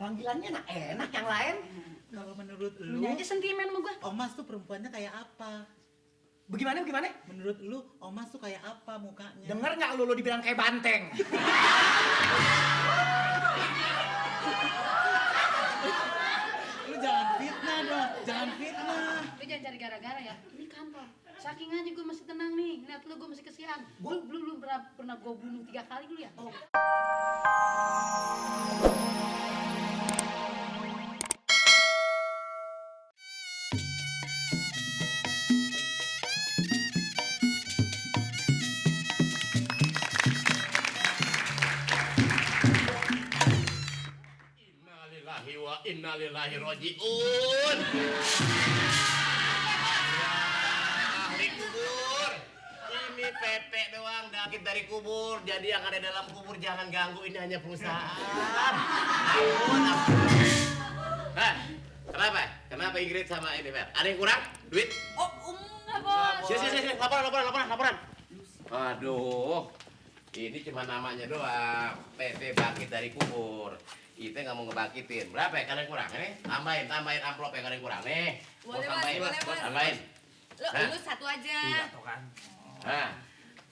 Panggilannya enak yang lain. Kalau menurut Lu lu, aja sentimen sama gua. Omas tuh perempuannya kayak apa? Bagaimana? Menurut lu, Omas tuh kayak apa mukanya? Dengar nggak lu dibilang kayak banteng? Lu jangan fitnah dong, jangan fitnah. Lu jangan cari gara-gara ya. Ini kantor. Saking aja gua masih tenang nih. Lihat lu gua masih kesian. Lu pernah gua bunuh 3 kali dulu ya? Innalillahi wa innalillahi roji'un. Ahli kubur. Ini Pepe doang dakit dari kubur. Jadi yang ada dalam kubur jangan ganggu, ini hanya perusahaan. Ampun. Kenapa? Kenapa Ingrid sama ini, Fer? Ada yang kurang? Duit? Oh, enggak, Bos. Sini. Laporan. Aduh. Ini cuma namanya doang. PT bangkit dari kubur. Kita nggak mau ngebangkitin. Berapa ya kalian kurang nih? Tambahin amplop yang kalian kurang nih. Boleh, Bos, tambahin, boleh, Bos. Bos. Tambahin. Lu satu aja. Nah,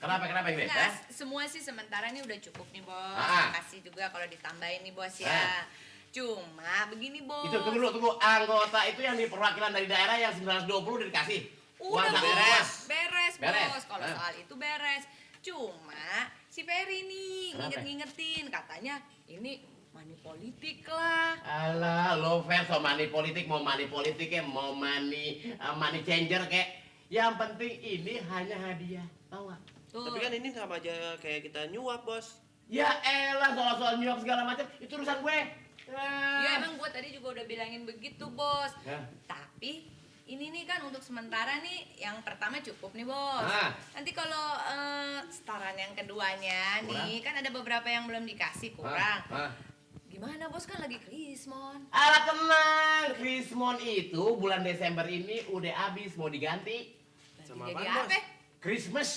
kenapa Ingrid? Enggak, semua sih sementara ini udah cukup nih, Bos. Ah. Makasih juga kalau ditambahin nih, Bos ya. Ah. Cuma begini, Bos. Itu tunggu. Anggota itu yang di perwakilan dari daerah yang 920 udah dikasih. Udah, Uang tak Bos. Beres, Beres. Bos. Kalau Ah. soal itu beres. Cuma si Ferry nih Kenapa? ngingetin katanya ini money politik lah. Alah, lo fair so money politik, mau money politik ya, mau money changer kek. Yang penting ini hanya hadiah, tau gak? Tuh. Tapi kan ini sama aja kayak kita nyuap, Bos. Ya elah, soal nyuap segala macam itu urusan gue. Ya emang gua tadi juga udah bilangin begitu, Bos. Ya. Tapi ini nih kan untuk sementara nih yang pertama cukup nih, Bos. Ah. Nanti kalau setoran yang keduanya nih kan ada beberapa yang belum dikasih kurang. Gimana, Bos, kan lagi Krismon. Alah tenang, Krismon itu bulan Desember ini udah habis, mau diganti. Sama Jadi apaan, apa? Bos? Christmas.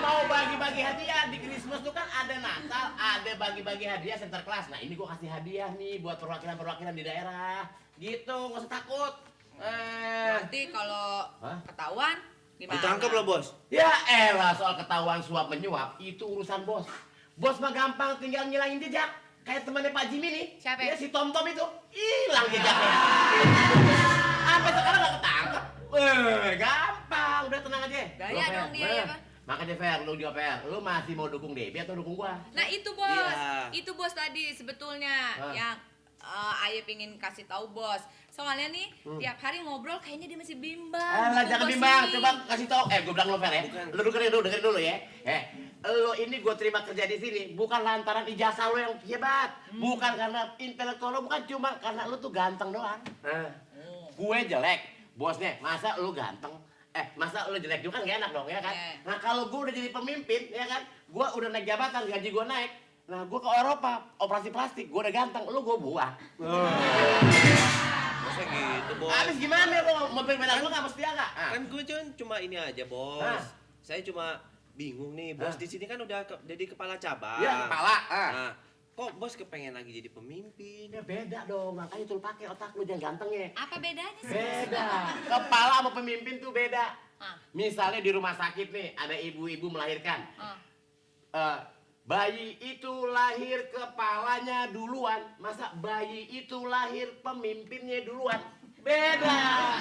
Mau bagi-bagi hadiah di Christmas tuh kan ada Natal, ada bagi-bagi hadiah center class. Nah ini gua kasih hadiah nih buat perwakilan di daerah. Gitu, nggak usah takut. Nanti kalau Hah? ketahuan gimana? Ditangkap lah, Bos. Ya elah, soal ketahuan suap menyuap itu urusan bos. Bos mah gampang, tinggal ngilangin jejak. Kayak temannya Pak Jimmy nih. Siapa? Ya si Tom itu hilang jejaknya. Sampai sekarang nggak ketangkep. Gampang, udah tenang aja. Gaya Lu, Fer, dong dia, bener. ya, Pak. Makanya Fer, lu juga Fer, lu masih mau dukung Debbie atau dukung gua? Nah itu, Bos. Iya. Itu, Bos, tadi sebetulnya Hah? yang Ayah pingin kasih tahu, Bos. Soalnya nih tiap hari ngobrol kayaknya dia masih bimbang. Alah, gitu, jangan Bos, bimbang, ini. coba kasih tau. Gue bilang lu Fer ya. Bukan. Lu dengerin dulu ya. Lo ini gue terima kerja di sini bukan lantaran ijazah lo yang hebat, bukan karena intelektual lo, bukan cuma karena lo tuh ganteng doang. Gue jelek, bosnya, masa lo ganteng? Masa lo jelek juga kan gak enak dong ya kan? Iya. Nah kalau gue udah jadi pemimpin ya kan, gue udah naik jabatan, gaji gue naik. Nah gue ke Eropa, operasi plastik, gue udah ganteng, lo gue buang. Masa gitu, Bos? Habis gimana lo? Mobil medan lo gak mesti agak? Kan gue cuma ini aja, Bos. Hah? Saya cuma bingung nih, Bos. Hah? Di sini kan udah jadi kepala cabang. Ya kepala. Nah, kok Bos kepengen lagi jadi pemimpin? Ya beda dong, makanya tuh pakai otak lu jangan gantengnya. Apa bedanya sih? Beda. Kepala sama pemimpin tuh beda. Ah. Misalnya di rumah sakit nih, ada ibu-ibu melahirkan. Bayi itu lahir kepalanya duluan, masa bayi itu lahir pemimpinnya duluan? Beda.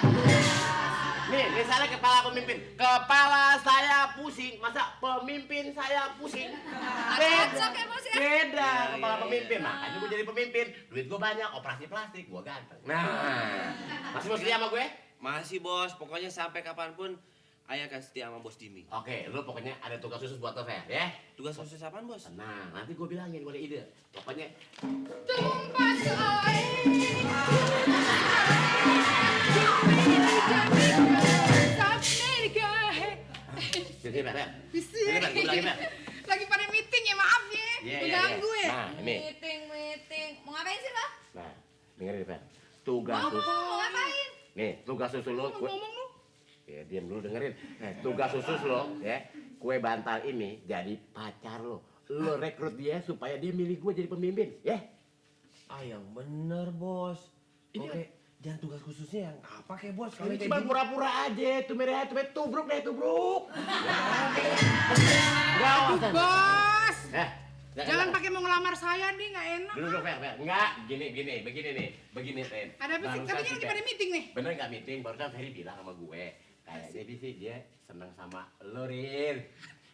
Nih, misalnya kepala pemimpin, kepala saya pusing, masa pemimpin saya pusing? Cocok ya, Bos, ya? Beda, Iya, kepala iya, pemimpin. iya. Makanya gue jadi pemimpin, duit gue banyak, operasi plastik, gue ganteng. Nah, masih mau setia sama gue? Masih, Bos. Pokoknya sampai kapanpun Ayah akan setia sama Bos Jimmy. Oke, lu pokoknya ada tugas khusus buat lo, Fer, ya? Tugas khusus apaan, Bos? Tenang, nanti gue bilangin gue ada ide. Pokoknya Tumpah sini, Fer, ya. Bisa. Sini, Fer, gue bilangin, Fer. Lagi pada meeting ya, maaf ya. Iya, Mengganggu ya. Nah, ini. Meeting. Mau ngapain sih, lo? Nah, dengerin, Fer. Tugas Mau khusus. ngapain? Nih, tugas khusus lo. Ngomong lu. Ya, diam dulu dengerin. Tugas khusus lo, ya. Kue bantal ini jadi pacar lo. lo rekrut dia supaya dia milih gue jadi pemimpin, ya? Yang bener bos. Ini- Oke, jangan tugas khususnya yang apa kayak bos? Kalau Ini kayak cuma gini. pura-pura aja, tubruk deh, tubruk. Enggak, Bos, jangan jangan pakai mau ngelamar saya nih, nggak enak. Dulu dong, Fer. Enggak, begini nih, Ren. Ada apa sih? Barusan Katanya si lagi Fer- pada meeting nih. Bener nggak meeting? Barusan Ferry bilang sama gue, kayaknya sih dia seneng sama lo, Rin.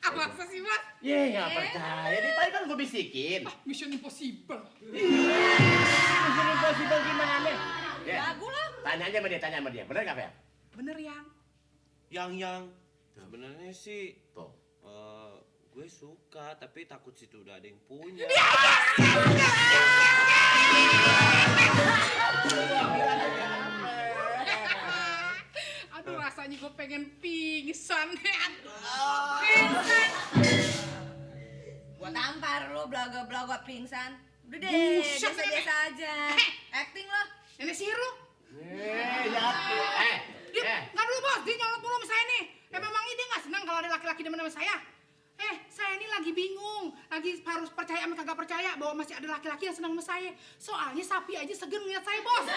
Apa sih, Bos? Nggak percaya. Dia tadi kan gue bisikin. Mission Impossible. Mission Impossible gimana? Lagu lah. Tanya aja sama dia. Bener nggak, Fer? Bener yang. Yang sebenarnya sih Tuh. gue suka tapi takut situ udah ada yang punya. Aduh, rasanya gue pengen pingsan. Aduh. Gua tampar lu belaga-belaga pingsan. Udah deh, Buset, biasa-biasa aja. Acting lo. Nenek sihir lu. Jangan. Dia, nggak dulu bos, dia nyolot mulu sama saya nih. Memang dia nggak senang kalau ada laki-laki demen sama saya. Saya ini lagi bingung, lagi harus percaya sama kagak percaya bahwa masih ada laki-laki yang senang sama saya. Soalnya sapi aja segan ngeliat saya, bos. Lu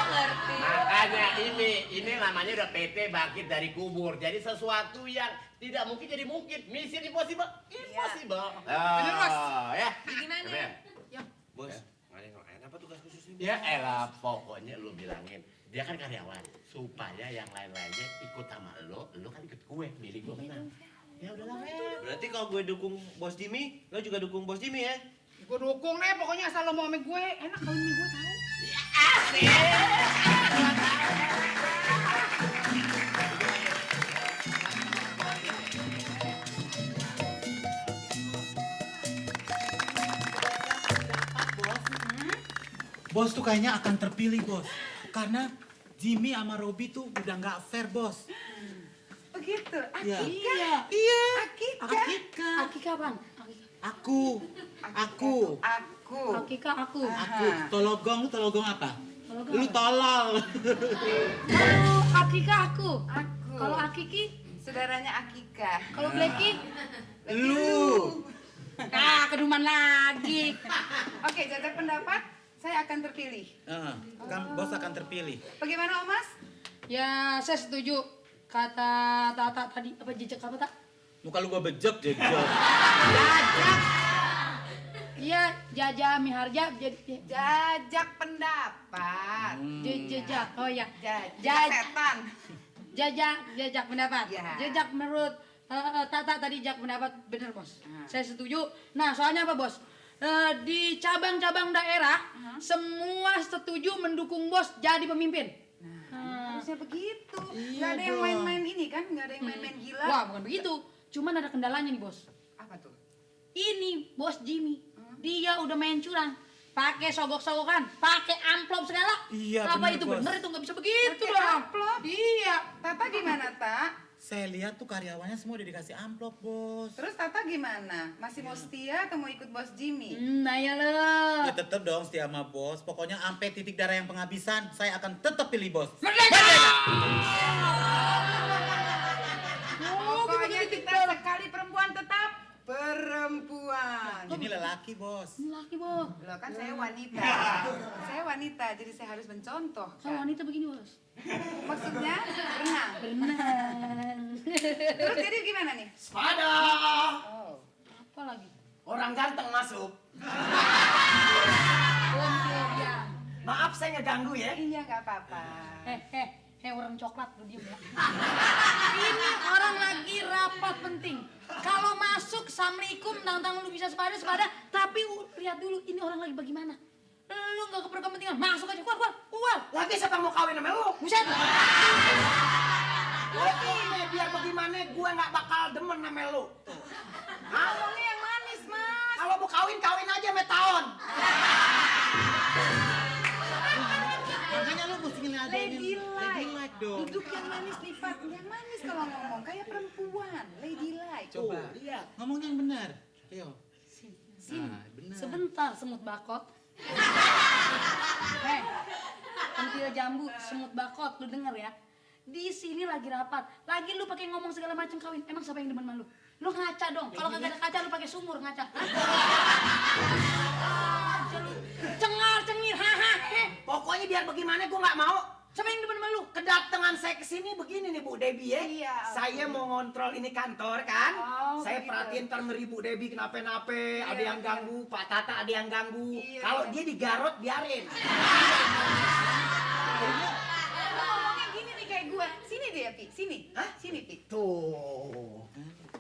ngerti. Makanya ini namanya udah PT bangkit dari kubur. Jadi sesuatu yang tidak mungkin jadi mungkin. Mission impossible. Bener, Bos. Ya. Gimana? Fer. Bos, nggak ada yang lain apa tugas khususnya? Ya elah, pokoknya lu bilangin. Dia kan karyawan. Supaya yang lain-lainnya ikut sama lo kan ikut gue. Milih gue menang. Ya udahlah, Fer. Berarti kalau gue dukung Bos Jimmy, lo juga dukung Bos Jimmy ya? Gue dukung deh, pokoknya asal lo mau sama gue. Enak kawin sama gue tau. Bos tuh kayaknya akan terpilih, Bos. Karena Jimmy sama Robby tuh udah nggak fair, Bos. Begitu. Iya. Akika. Iya. Akika. Akika. Akika bang. Aku. Aku. Akika aku. Aku. Tologong, lu tologong apa? Tologong Lu apa? tolol. Kalau Akika aku. Aku. Kalau Akiki. Saudaranya Akika. Kalau Blacky. Lu. Keduman lagi. Oke, jajak pendapat, saya akan terpilih. Bos akan terpilih. Bagaimana, Om Mas? Ya saya setuju. Kata Tata tadi apa jejak apa tak? Muka lu gua bejek, jejek. Iya, Jaja Miharja jadi Jajak pendapat. jejak. Oh ya. Jajak setan. Jejak pendapat. Ya. Jejak menurut Tata tadi jejak pendapat bener bos. Saya setuju. Nah soalnya apa bos? Di cabang-cabang daerah semua setuju mendukung bos jadi pemimpin. Harusnya begitu. Iya Nggak ada yang dong. main-main ini kan? Nggak ada yang main-main gila. Wah bukan begitu. Cuman ada kendalanya nih bos. Apa tuh? Ini bos Jimmy. Dia udah main curang. Pakai sogok-sogokan, pakai amplop segala. Iya, Apa bener, itu Bos. bener itu nggak bisa begitu Pakai dong. amplop? Iya. Tata gimana, Tak? Saya lihat tuh karyawannya semua udah dikasih amplop, Bos. Terus Tata gimana? Masih mau setia atau mau ikut Bos Jimmy? Nah ya lo. Ya tetep dong setia sama bos. Pokoknya sampai titik darah yang penghabisan, saya akan tetap pilih bos. Pokoknya kita sekali perempuan tetap perempuan. Ini lelaki, bos. Ini laki bos. Loh kan saya wanita. Saya wanita, jadi saya harus mencontoh. Kalau wanita begini bos. Maksudnya berenang. Berenang. Terus jadi gimana nih? Sepada. Oh. Apa lagi? Orang ganteng masuk. Lampion. Maaf saya ngeganggu ya. Iya nggak apa-apa. Orang coklat lu diem ya. Ini orang lagi rapat penting. Kalau masuk assalamualaikum, tang-tang lu bisa sepada, tapi lihat dulu ini orang lagi bagaimana. Lu nggak kepentingan, masuk aja keluar. Lagi siapa yang mau kawin sama lu? Buset. Oke, biar bagaimana gue nggak bakal demen sama lu. Ngomongnya yang manis, Mas. Kalau mau kawin aja sama tahun. Makanya lu mesti ngeladenin Ladylike dong. Duduk yang manis lipat, yang manis kalau ngomong kayak perempuan, ladylike. Coba. Iya. Ngomong yang benar. Ayo. Sin, benar. sebentar semut bakot. Pentil jambu, semut bakot, lu denger ya. Di sini lagi rapat. Lagi lu pakai ngomong segala macam kawin. Emang siapa yang demen sama lu? Lu ngaca dong. Kalau kagak ada kaca lu pakai sumur ngaca. Aja lu. Cengar cengir. Haha. Pokoknya biar bagaimana gue nggak mau. Siapa yang demen sama lu? Kedatangan saya ke sini begini nih Bu Debbie ya. Iya. Saya mau ngontrol ini kantor kan. Oh, Saya begitu. perhatiin ntar ngeri Bu Debbie kenapa-napa, ada yang ganggu, Pak Tata ada yang ganggu. Iya, Kalau iya. dia digarot biarin. Ngomongnya gini nih kayak gue. Sini deh, Pi. Sini. Hah? Sini, Pi. Tuh.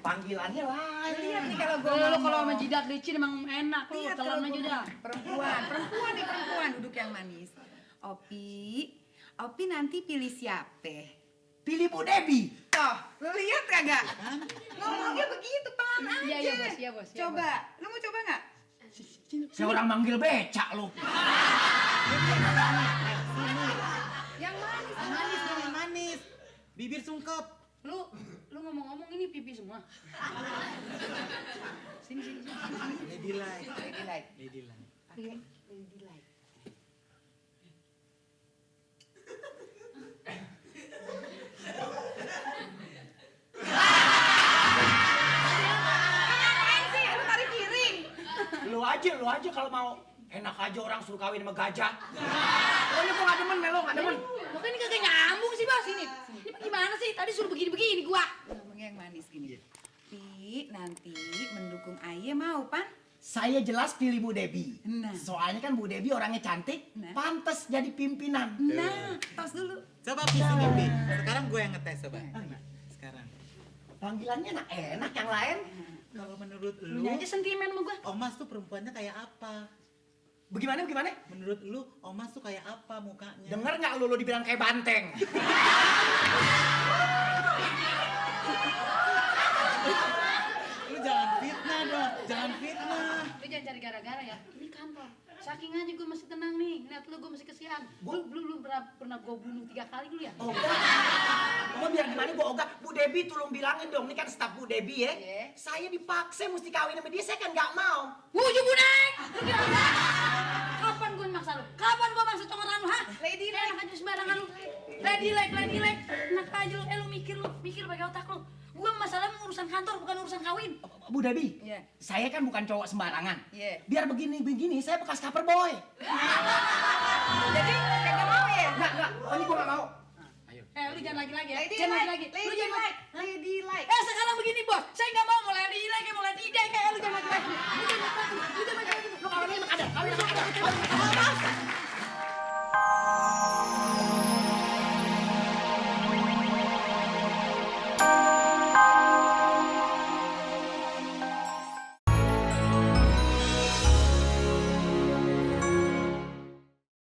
Panggilannya lain. Lihat nih kalau gue Lu kalau sama jidat licin emang enak lu. Lihat Telan kalau aja gua dah. perempuan nih perempuan duduk yang manis. Opi nanti pilih siapa? Pilih Bu Debbie. Toh, lu lihat kagak? Ngomongnya begitu pelan aja. Iya, bos, iya, bos. Iya, Coba, lu mau coba nggak? Saya orang manggil becak lu. Yang manis, Manis dong, yang manis. Bibir sungkep. Lu ngomong-ngomong ini pipi semua. Sini. Ladylike. Ladylike. Ladylike. Pakai ladylike. Ngapain sih? Lu tarik piring. Lu aja kalau mau. Enak aja orang suruh kawin sama gajah. Pokoknya gue gak demen, Melo, gak demen. Lo kan ini kagak nyambung sih, Bos. Ini gimana sih? Tadi suruh begini-begini gua. Ngomongnya yang manis gini. Pi, nanti mendukung Aye mau, Pan? Saya jelas pilih Bu Debbie. Nah. Soalnya kan Bu Debbie orangnya cantik, Nah. pantas jadi pimpinan. Nah, tos dulu. Coba Pi, sini Pi. Sekarang gue yang ngetes coba. Sekarang. Panggilannya enak yang lain. Kalau menurut Lu lu, aja sentimen sama gua. Omas tuh perempuannya kayak apa? Bagaimana? Menurut lu, Omas tuh kayak apa mukanya? Dengar nggak lu dibilang kayak banteng? Lu jangan fitnah dong, jangan fitnah. Lu jangan cari gara-gara ya. Ini kantor. Saking aja gua masih tenang nih. Lihat lu gua masih kesian. Lu pernah gua bunuh 3 kali dulu ya? Oh, mau biar gimana gua ogah. Bu Debbie tolong bilangin dong, ini kan staf Bu Debbie ya. Iya. Saya dipaksa mesti kawin sama dia, saya kan nggak mau. Wujuh bunek! Lu kira apa? Kapan gua maksa lu? Kapan gua maksa congoran lu, ha? Lady Enak aja sembarangan lu. Lady like. Enak aja lu. Lu mikir pakai otak lu. Gua masalah urusan kantor bukan urusan kawin. Bu Debbie, Iya. saya kan bukan cowok sembarangan. Iya. Biar begini, saya bekas cover boy. Jadi, kagak mau ya? Nggak, ini gua nggak mau. Lu jangan lagi-lagi ya. Lady Jangan like, lagi-lagi. Lu lady jangan like.